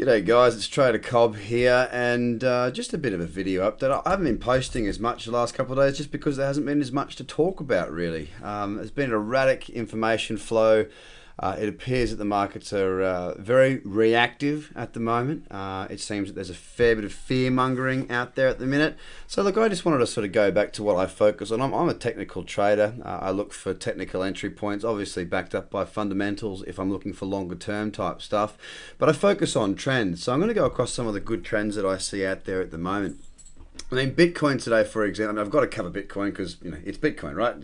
G'day guys, it's Trader Cobb here, and just a bit of a video update. I haven't been posting as much the last couple of days just because there hasn't been as much to talk about really. There's been an erratic information flow. It appears that the markets are very reactive at the moment. It seems that there's a fair bit of fear mongering out there at the minute. So look, I just wanted to sort of go back to what I focus on. I'm a technical trader. I look for technical entry points, obviously backed up by fundamentals if I'm looking for longer term type stuff. But I focus on trends. So I'm going to go across some of the good trends that I see out there at the moment. I mean, Bitcoin today, for example, I've got to cover Bitcoin because, it's Bitcoin, right?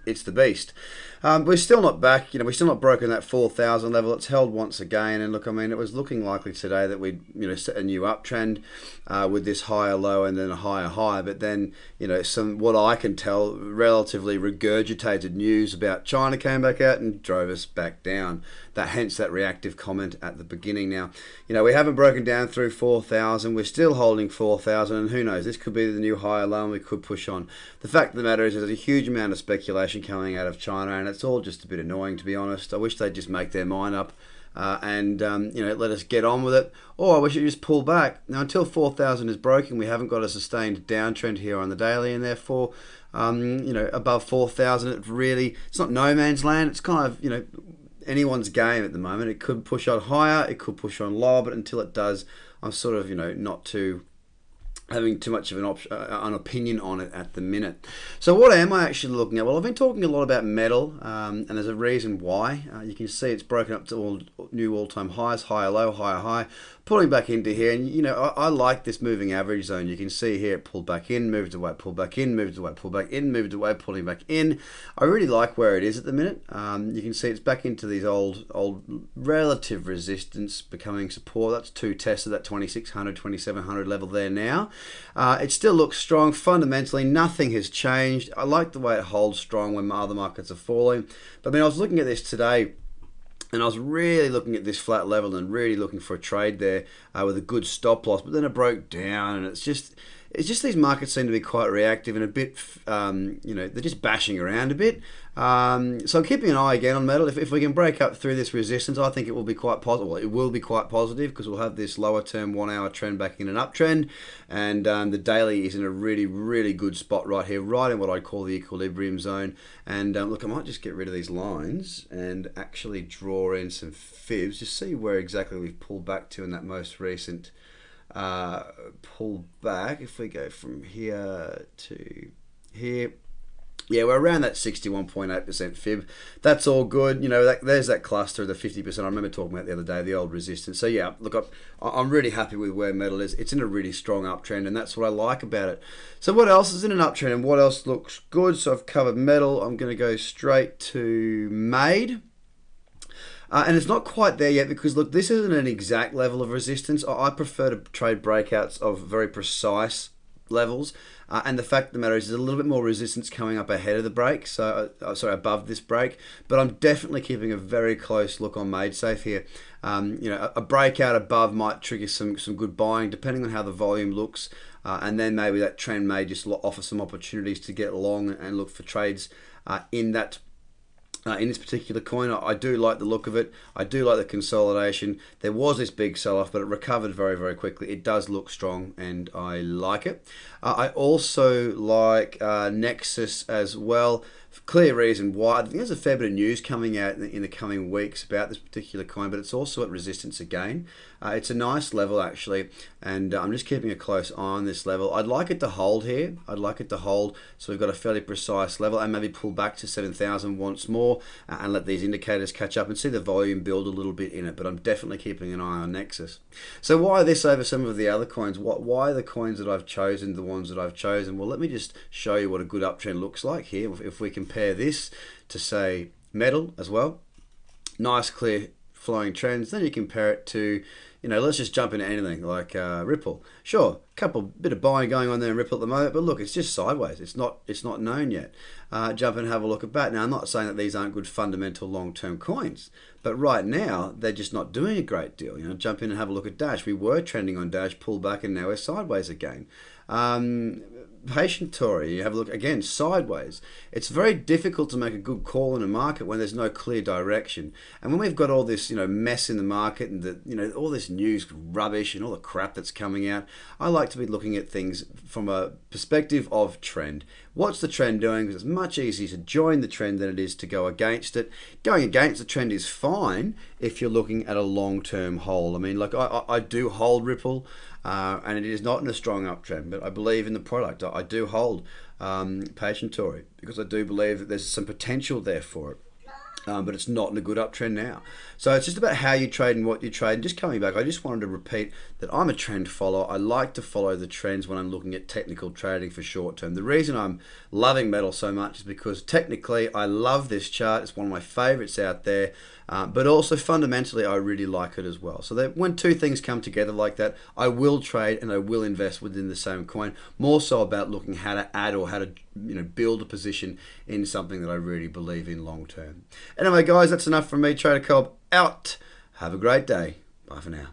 It's the beast. We're still not back, we're still not broken that 4,000 level. It's held once again. And look, I mean, it was looking likely today that we'd, set a new uptrend with this higher low and then a higher high. But then, what I can tell, relatively regurgitated news about China came back out and drove us back down. Hence that reactive comment at the beginning. Now, we haven't broken down through 4,000. We're still holding 4,000, and who knows? This could be the new higher low, and we could push on. The fact of the matter is, there's a huge amount of speculation coming out of China, and it's all just a bit annoying, to be honest. I wish they'd just make their mind up and let us get on with it. Or I wish it just pull back. Now, until 4,000 is broken, we haven't got a sustained downtrend here on the daily, and therefore, above 4,000, it's not no man's land. It's kind of, anyone's game at the moment. It could push on higher, it could push on lower, but until it does, I'm sort of, not having too much of an opinion on it at the minute. So what am I actually looking at? Well, I've been talking a lot about metal, and there's a reason why. You can see it's broken up to new all-time highs, higher low, higher high, pulling back into here. And I like this moving average zone. You can see here it pulled back in, moved away, pulled back in, moved away, pulled back in, moved away, pulling back in. I really like where it is at the minute. You can see it's back into these old relative resistance becoming support. That's two tests of that 2600, 2700 level there now. It still looks strong. Fundamentally, nothing has changed. I like the way it holds strong when other markets are falling. But I was looking at this today, and I was really looking at this flat level and really looking for a trade there with a good stop loss. But then it broke down, and it's just these markets seem to be quite reactive and a bit, they're just bashing around a bit. So I'm keeping an eye again on metal. If we can break up through this resistance, I think it will be quite positive. Well, it will be quite positive because we'll have this lower term 1 hour trend back in an uptrend, and the daily is in a really, really good spot right here, right in what I call the equilibrium zone. And look, I might just get rid of these lines and actually draw in some fibs, just see where exactly we've pulled back to in that most recent pull back. If we go from here to here, yeah, we're around that 61.8% fib. That's all good. There's that cluster of the 50%. I remember talking about the other day, the old resistance. So yeah, look, I'm really happy with where metal is. It's in a really strong uptrend, and that's what I like about it. So what else is in an uptrend, and what else looks good? So I've covered metal. I'm going to go straight to Made. And it's not quite there yet because, look, this isn't an exact level of resistance. I prefer to trade breakouts of very precise levels. And the fact of the matter is there's a little bit more resistance coming up ahead of the break. So, above this break. But I'm definitely keeping a very close look on MaidSafe here. A breakout above might trigger some good buying depending on how the volume looks. And then maybe that trend may just offer some opportunities to get long and look for trades in that. In this particular coin, I do like the look of it. I do like the consolidation. There was this big sell-off, but it recovered very, very quickly. It does look strong, and I like it. I also like Nexus as well. Clear reason why. I think there's a fair bit of news coming out in the coming weeks about this particular coin, but it's also at resistance again. It's a nice level actually, and I'm just keeping a close eye on this level. I'd like it to hold here. I'd like it to hold, so we've got a fairly precise level, and maybe pull back to 7,000 once more, and let these indicators catch up and see the volume build a little bit in it. But I'm definitely keeping an eye on Nexus. So why this over some of the other coins? Why the coins that I've chosen the ones that I've chosen? Well, let me just show you what a good uptrend looks like here. If we compare this to, say, metal as well, nice clear flowing trends. Then you compare it to, let's just jump into anything like Ripple. Sure, bit of buying going on there in Ripple at the moment, but look, it's just sideways. It's not known yet. Jump and have a look at that. Now, I'm not saying that these aren't good fundamental long-term coins, but right now they're just not doing a great deal. Jump in and have a look at Dash. We were trending on Dash, pull back, and now we're sideways again. patient, Tori. You have a look again sideways. It's very difficult to make a good call in a market when there's no clear direction. And when we've got all this, mess in the market and all this news rubbish and all the crap that's coming out, I like to be looking at things from a perspective of trend. What's the trend doing? Because it's much easier to join the trend than it is to go against it. Going against the trend is fine if you're looking at a long-term hold. I mean, like I do hold Ripple. And it is not in a strong uptrend, but I believe in the product. I do hold Patient Tory because I do believe that there's some potential there for it. But it's not in a good uptrend now. So it's just about how you trade and what you trade. And just coming back, I just wanted to repeat that I'm a trend follower. I like to follow the trends when I'm looking at technical trading for short term. The reason I'm loving metal so much is because technically I love this chart. It's one of my favorites out there. But also fundamentally, I really like it as well. So that when two things come together like that, I will trade and I will invest within the same coin. More so about looking how to add or how to build a position in something that I really believe in long term. Anyway, guys, that's enough from me. Trader Cobb out. Have a great day. Bye for now.